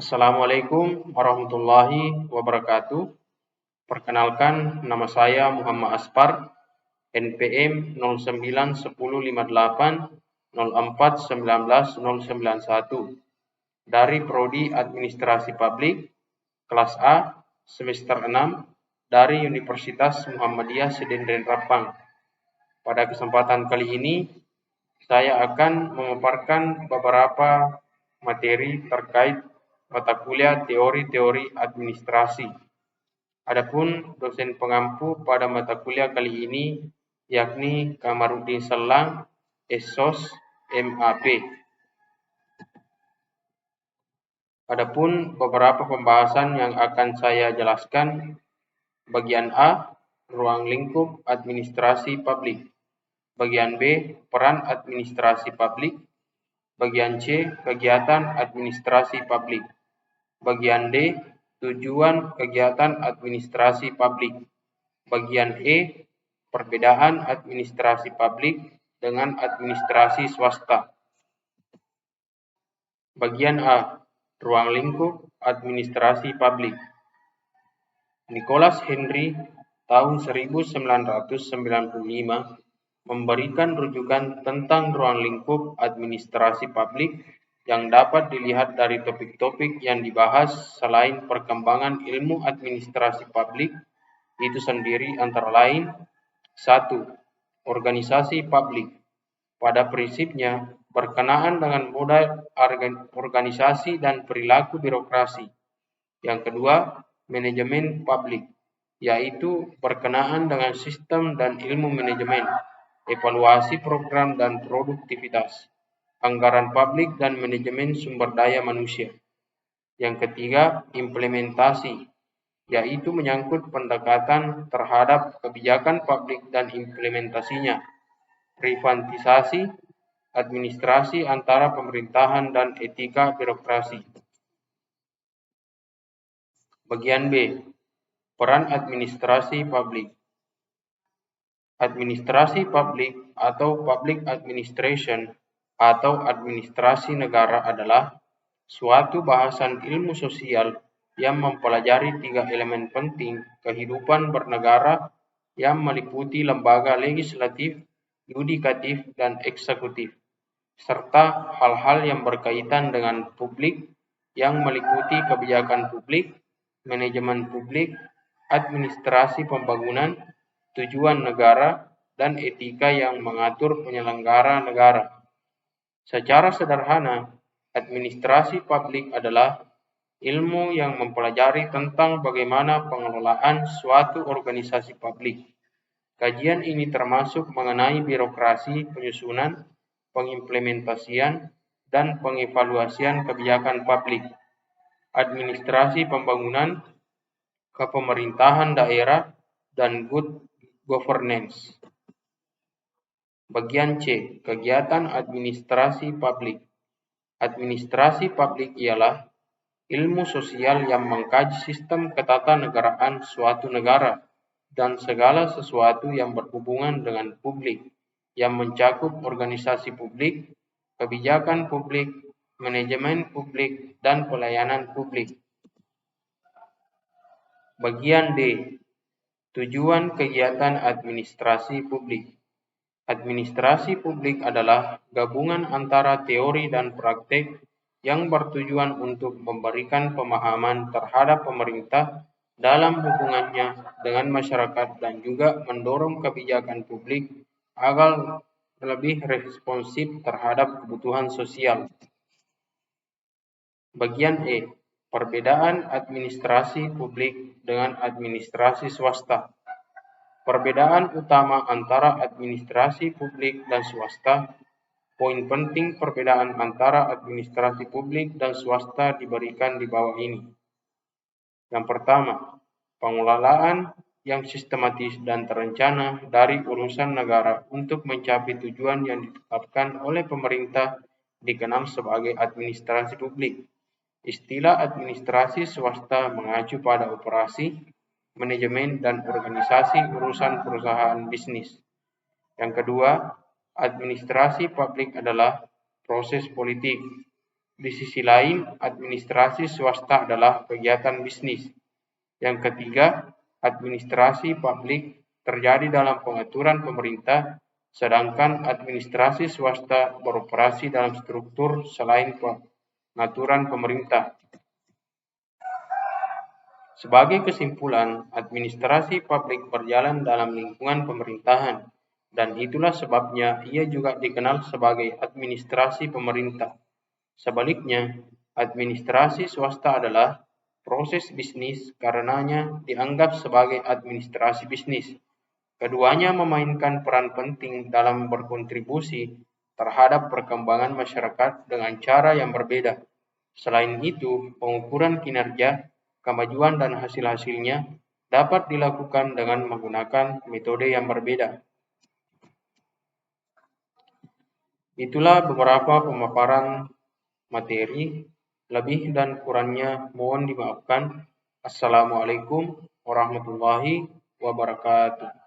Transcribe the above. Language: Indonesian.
Assalamualaikum warahmatullahi wabarakatuh. Perkenalkan, nama saya Muhammad Aspar, NPM 091058041991 dari Prodi Administrasi Publik kelas A semester 6 dari Universitas Muhammadiyah Sedenren Rapang. Pada kesempatan kali ini, saya akan memaparkan beberapa materi terkait mata kuliah teori-teori administrasi. Adapun dosen pengampu pada mata kuliah kali ini yakni Kamarudin Selang, SOS, MAP. Adapun beberapa pembahasan yang akan saya jelaskan. Bagian A, ruang lingkup administrasi publik. Bagian B, peran administrasi publik. Bagian C, kegiatan administrasi publik. Bagian D, tujuan kegiatan administrasi publik. Bagian E, perbedaan administrasi publik dengan administrasi swasta. Bagian A, ruang lingkup administrasi publik. Nicholas Henry tahun 1995 memberikan rujukan tentang ruang lingkup administrasi publik yang dapat dilihat dari topik-topik yang dibahas selain perkembangan ilmu administrasi publik itu sendiri antara lain 1. Organisasi publik. Pada prinsipnya berkenaan dengan modal organisasi dan perilaku birokrasi. Yang kedua, manajemen publik, yaitu berkenaan dengan sistem dan ilmu manajemen, evaluasi program dan produktivitas, anggaran publik dan manajemen sumber daya manusia. Yang ketiga, implementasi, yaitu menyangkut pendekatan terhadap kebijakan publik dan implementasinya, privatisasi, administrasi antara pemerintahan dan etika birokrasi. Bagian B, peran administrasi publik. Administrasi publik atau public administration atau administrasi negara adalah suatu bahasan ilmu sosial yang mempelajari 3 elemen penting kehidupan bernegara yang meliputi lembaga legislatif, yudikatif, dan eksekutif, serta hal-hal yang berkaitan dengan publik yang meliputi kebijakan publik, manajemen publik, administrasi pembangunan, tujuan negara, dan etika yang mengatur penyelenggara negara. Secara sederhana, administrasi publik adalah ilmu yang mempelajari tentang bagaimana pengelolaan suatu organisasi publik. Kajian ini termasuk mengenai birokrasi, penyusunan, pengimplementasian, dan pengevaluasian kebijakan publik, administrasi pembangunan, kepemerintahan daerah, dan good governance. Bagian C, kegiatan administrasi publik. Administrasi publik ialah ilmu sosial yang mengkaji sistem ketatanegaraan suatu negara dan segala sesuatu yang berhubungan dengan publik, yang mencakup organisasi publik, kebijakan publik, manajemen publik, dan pelayanan publik. Bagian D, tujuan kegiatan administrasi publik. Administrasi publik adalah gabungan antara teori dan praktek yang bertujuan untuk memberikan pemahaman terhadap pemerintah dalam hubungannya dengan masyarakat dan juga mendorong kebijakan publik agar lebih responsif terhadap kebutuhan sosial. Bagian E, perbedaan administrasi publik dengan administrasi swasta. Perbedaan utama antara administrasi publik dan swasta. Poin penting perbedaan antara administrasi publik dan swasta diberikan di bawah ini. Yang pertama, pengelolaan yang sistematis dan terencana dari urusan negara untuk mencapai tujuan yang ditetapkan oleh pemerintah dikenal sebagai administrasi publik. Istilah administrasi swasta mengacu pada operasi, manajemen, dan organisasi urusan perusahaan bisnis. Yang kedua, administrasi publik adalah proses politik, Di sisi lain, administrasi swasta adalah kegiatan bisnis. Yang ketiga, administrasi publik terjadi dalam pengaturan pemerintah, sedangkan administrasi swasta beroperasi dalam struktur selain pengaturan pemerintah. Sebagai kesimpulan, administrasi publik berjalan dalam lingkungan pemerintahan, dan itulah sebabnya ia juga dikenal sebagai administrasi pemerintah. Sebaliknya, administrasi swasta adalah proses bisnis karenanya dianggap sebagai administrasi bisnis. Keduanya memainkan peran penting dalam berkontribusi terhadap perkembangan masyarakat dengan cara yang berbeda. Selain itu, pengukuran kinerja, kemajuan dan hasil-hasilnya dapat dilakukan dengan menggunakan metode yang berbeda. Itulah beberapa pemaparan materi, lebih dan kurangnya mohon dimaafkan. Assalamualaikum warahmatullahi wabarakatuh.